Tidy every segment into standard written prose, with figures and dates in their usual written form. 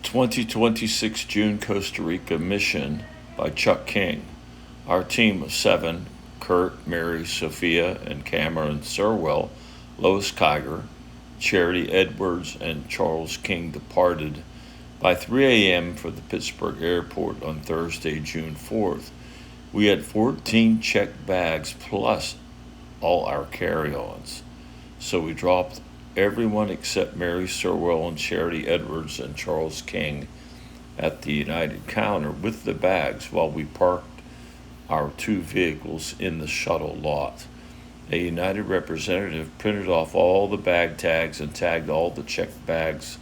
2026 June Costa Rica mission by Chuck King. Our team of 7, Kurt, Mary, Sophia, and Cameron Serwell, Lois Kiger, Charity Edwards, and Charles King departed by 3 a.m. for the Pittsburgh airport on Thursday, June 4th. We had 14 checked bags plus all our carry-ons. So we dropped everyone except Mary Serwell and Charity Edwards and Charles King at the United counter with the bags while we parked our 2 vehicles in the shuttle lot. A United representative printed off all the bag tags and tagged all the checked bags.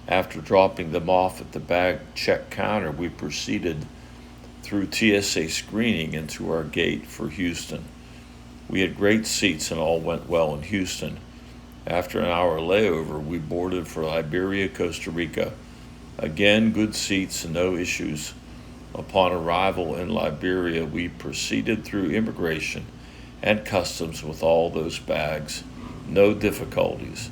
After dropping them off at the bag check counter, we proceeded through TSA screening into our gate for Houston. We had great seats and all went well in Houston. After an hour layover, we boarded for Liberia, Costa Rica. Again, good seats and no issues. Upon arrival in Liberia, we proceeded through immigration and customs with all those bags. No difficulties.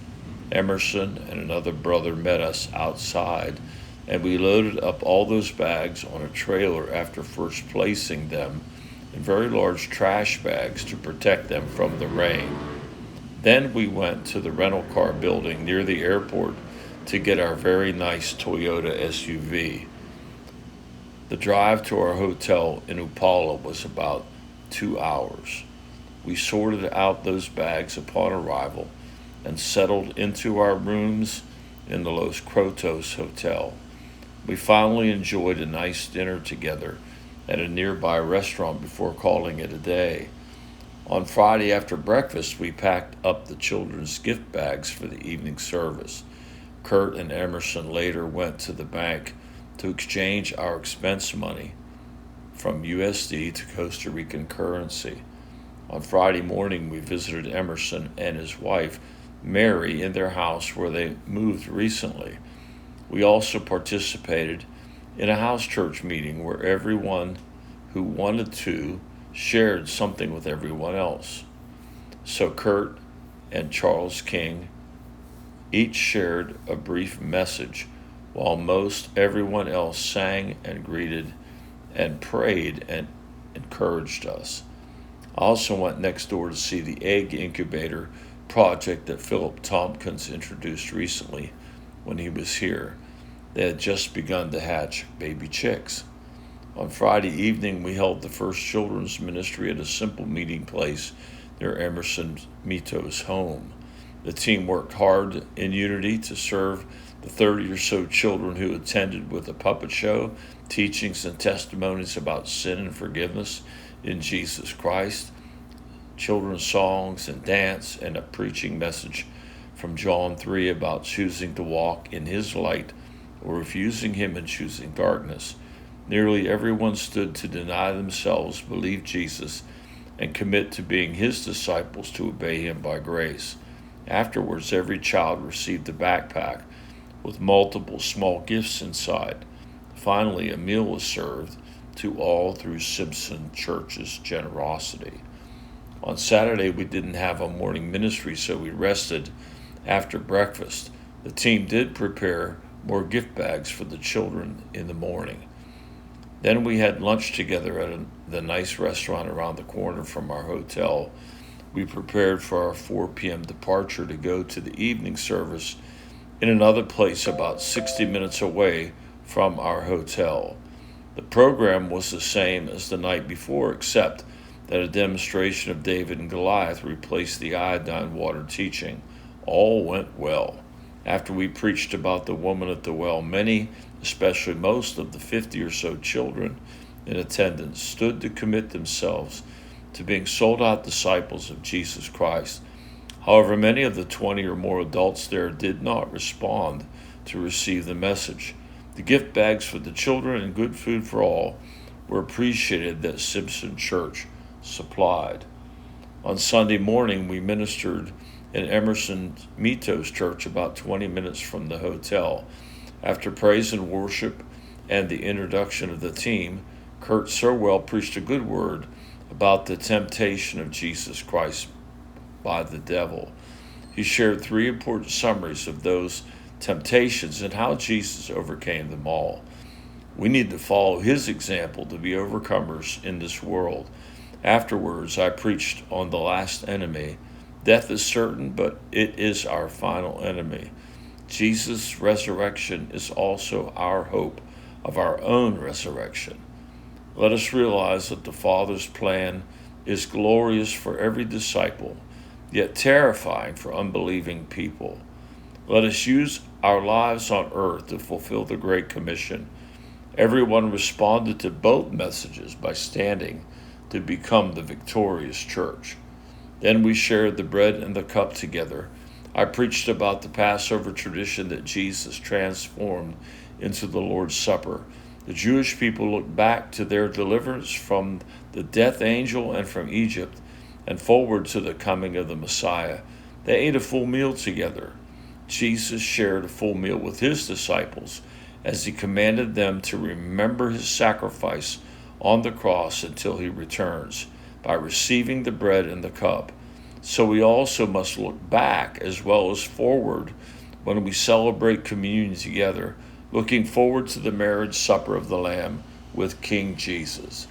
Emerson and another brother met us outside, and we loaded up all those bags on a trailer after first placing them in very large trash bags to protect them from the rain. Then we went to the rental car building near the airport to get our very nice Toyota SUV. The drive to our hotel in Upala was about 2 hours. We sorted out those bags upon arrival and settled into our rooms in the Los Crotos Hotel. We finally enjoyed a nice dinner together at a nearby restaurant before calling it a day. On Friday after breakfast, we packed up the children's gift bags for the evening service. Kurt and Emerson later went to the bank to exchange our expense money from USD to Costa Rican currency. On Friday morning, we visited Emerson and his wife, Mary, in their house where they moved recently. We also participated in a house church meeting where everyone who wanted to shared something with everyone else. So Kurt and Charles King each shared a brief message, while most everyone else sang and greeted and prayed and encouraged us. I also went next door to see the egg incubator project that Philip Tompkins introduced recently when he was here. They had just begun to hatch baby chicks. On Friday evening, we held the first children's ministry at a simple meeting place near Emerson Mito's home. The team worked hard in unity to serve the 30 or so children who attended with a puppet show, teachings and testimonies about sin and forgiveness in Jesus Christ, children's songs and dance, and a preaching message from John 3 about choosing to walk in his light or refusing him and choosing darkness. Nearly everyone stood to deny themselves, believe Jesus, and commit to being his disciples to obey him by grace. Afterwards, every child received a backpack with multiple small gifts inside. Finally, a meal was served to all through Simpson Church's generosity. On Saturday, we didn't have a morning ministry, so we rested after breakfast. The team did prepare more gift bags for the children in the morning. Then we had lunch together at the nice restaurant around the corner from our hotel. We prepared for our 4 p.m. departure to go to the evening service in another place about 60 minutes away from our hotel. The program was the same as the night before, except that a demonstration of David and Goliath replaced the iodine water teaching. All went well. After we preached about the woman at the well, many, especially most of the 50 or so children in attendance, stood to commit themselves to being sold-out disciples of Jesus Christ. However, many of the 20 or more adults there did not respond to receive the message. The gift bags for the children and good food for all were appreciated that Simpson Church supplied. On Sunday morning, we ministered in Emerson Mito's church about 20 minutes from the hotel. After praise and worship and the introduction of the team, Kurt Serwell preached a good word about the temptation of Jesus Christ by the devil. He shared 3 important summaries of those temptations, and how Jesus overcame them all. We need to follow his example to be overcomers in this world. Afterwards, I preached on the last enemy. Death is certain, but it is our final enemy. Jesus' resurrection is also our hope of our own resurrection. Let us realize that the Father's plan is glorious for every disciple, yet terrifying for unbelieving people. Let us use our lives on earth to fulfill the Great Commission. Everyone responded to both messages by standing to become the victorious church. Then we shared the bread and the cup together. I preached about the Passover tradition that Jesus transformed into the Lord's Supper. The Jewish people looked back to their deliverance from the death angel and from Egypt, and forward to the coming of the Messiah. They ate a full meal together. Jesus shared a full meal with his disciples as he commanded them to remember his sacrifice on the cross until he returns by receiving the bread and the cup. So we also must look back as well as forward when we celebrate communion together, looking forward to the marriage supper of the Lamb with King Jesus.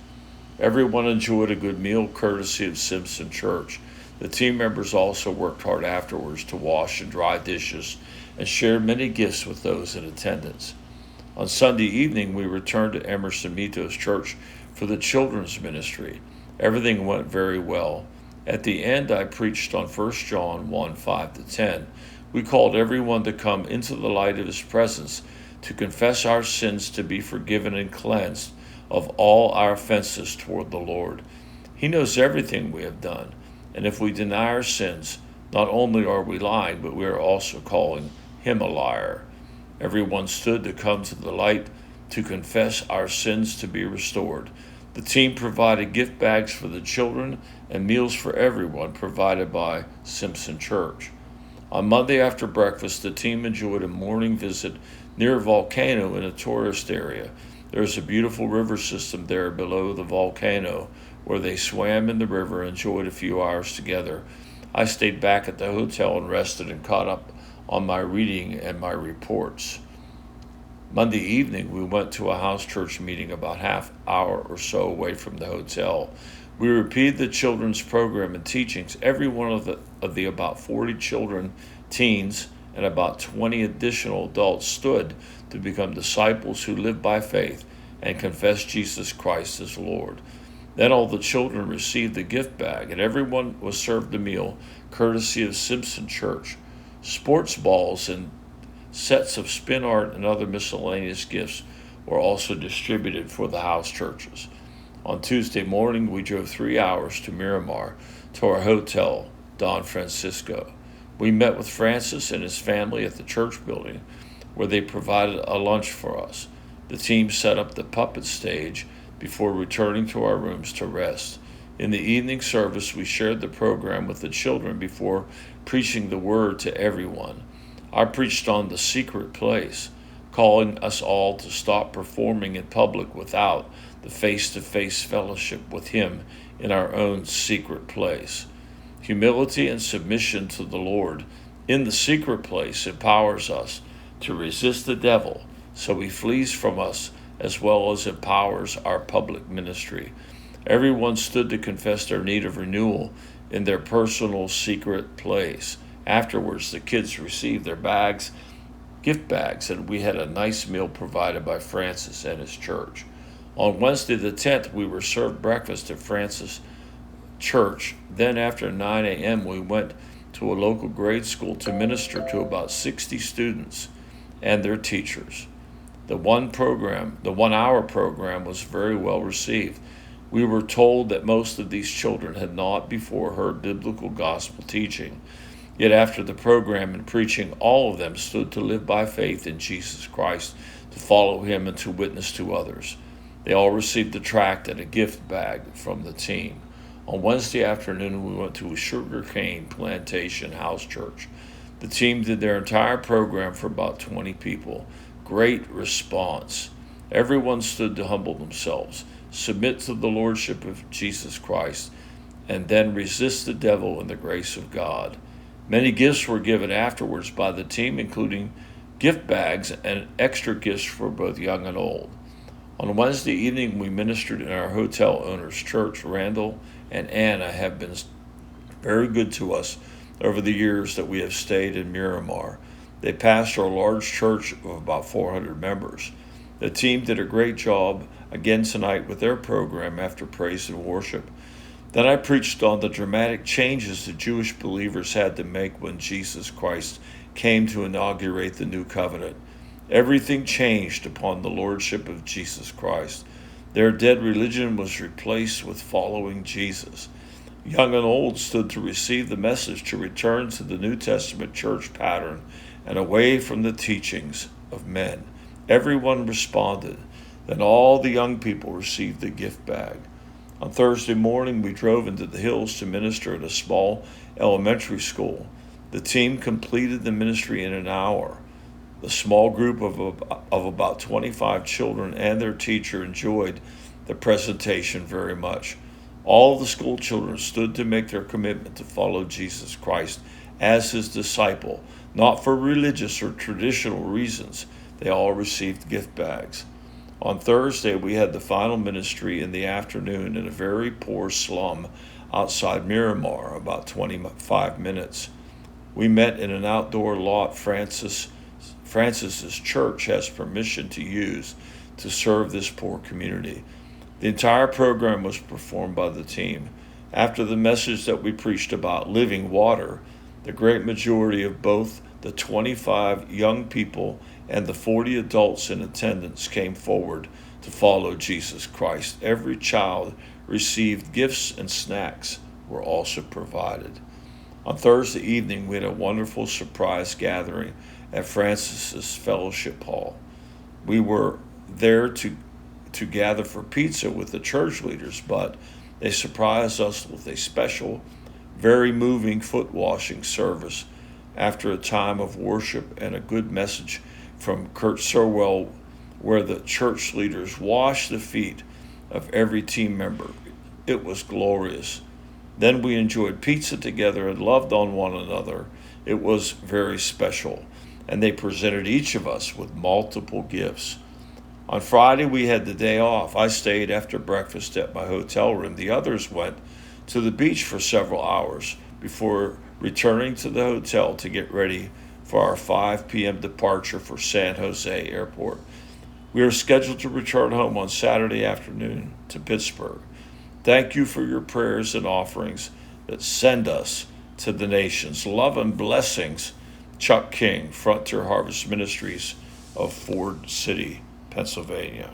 Everyone enjoyed a good meal courtesy of Simpson Church. The team members also worked hard afterwards to wash and dry dishes and shared many gifts with those in attendance. On Sunday evening, we returned to Emerson Mito's church for the children's ministry. Everything went very well. At the end, I preached on 1 John 1:5-10. We called everyone to come into the light of his presence, to confess our sins, to be forgiven and cleansed of all our offenses toward the Lord. He knows everything we have done, and if we deny our sins, not only are we lying, but we are also calling him a liar. Everyone stood to come to the light, to confess our sins, to be restored. The team provided gift bags for the children and meals for everyone provided by Simpson Church. On Monday after breakfast, the team enjoyed a morning visit near a volcano in a tourist area. There is a beautiful river system there below the volcano where they swam in the river and enjoyed a few hours together. I stayed back at the hotel and rested and caught up on my reading and my reports. Monday evening, we went to a house church meeting about half hour or so away from the hotel. We repeated the children's program and teachings. Every one of the about 40 children, teens, and about 20 additional adults stood to become disciples who live by faith and confess Jesus Christ as Lord. Then all the children received the gift bag, and everyone was served a meal courtesy of Simpson Church. Sports balls and sets of spin art and other miscellaneous gifts were also distributed for the house churches. On Tuesday morning, we drove 3 hours to Miramar to our hotel, Don Francisco. We met with Francis and his family at the church building, where they provided a lunch for us. The team set up the puppet stage before returning to our rooms to rest. In the evening service, we shared the program with the children before preaching the word to everyone. I preached on the secret place, calling us all to stop performing in public without the face-to-face fellowship with him in our own secret place. Humility and submission to the Lord in the secret place empowers us to resist the devil so he flees from us, as well as empowers our public ministry. Everyone stood to confess their need of renewal in their personal secret place. Afterwards, the kids received their gift bags, and we had a nice meal provided by Francis and his church. On Wednesday the 10th, we were served breakfast at Francis Church. Then after 9 a.m., we went to a local grade school to minister to about 60 students and their teachers. The 1 hour program was very well received. We were told that most of these children had not before heard biblical gospel teaching. Yet after the program and preaching, all of them stood to live by faith in Jesus Christ, to follow him and to witness to others. They all received a tract and a gift bag from the team. On Wednesday afternoon, we went to a sugarcane plantation house church. The team did their entire program for about 20 people. Great response. Everyone stood to humble themselves, submit to the lordship of Jesus Christ, and then resist the devil in the grace of God. Many gifts were given afterwards by the team, including gift bags, and extra gifts for both young and old. On Wednesday evening, we ministered in our hotel owner's church. Randall and Anna have been very good to us over the years that we have stayed in Miramar. They pastor a large church of about 400 members. The team did a great job again tonight with their program after praise and worship. Then I preached on the dramatic changes the Jewish believers had to make when Jesus Christ came to inaugurate the new covenant. Everything changed upon the lordship of Jesus Christ. Their dead religion was replaced with following Jesus. Young and old stood to receive the message to return to the New Testament church pattern and away from the teachings of men. Everyone responded. Then all the young people received the gift bag. On Thursday morning, we drove into the hills to minister at a small elementary school. The team completed the ministry in an hour. The small group of about 25 children and their teacher enjoyed the presentation very much. All the school children stood to make their commitment to follow Jesus Christ as his disciple, not for religious or traditional reasons. They all received gift bags. On Thursday, we had the final ministry in the afternoon in a very poor slum outside Miramar, about 25 minutes. We met in an outdoor lot Francis's church has permission to use to serve this poor community. The entire program was performed by the team. After the message that we preached about living water, the great majority of both the 25 young people and the 40 adults in attendance came forward to follow Jesus Christ. Every child received gifts, and snacks were also provided. On Thursday evening, we had a wonderful surprise gathering at Francis's Fellowship Hall. We were there to gather for pizza with the church leaders, but they surprised us with a special, very moving foot washing service after a time of worship and a good message from Kurt Sirwell, where the church leaders washed the feet of every team member. It was glorious. Then we enjoyed pizza together and loved on one another. It was very special, and they presented each of us with multiple gifts. On Friday, we had the day off. I stayed after breakfast at my hotel room. The others went to the beach for several hours before returning to the hotel to get ready for our 5 p.m. departure for San Jose Airport. We are scheduled to return home on Saturday afternoon to Pittsburgh. Thank you for your prayers and offerings that send us to the nations. Love and blessings, Chuck King, Frontier Harvest Ministries of Ford City, Pennsylvania.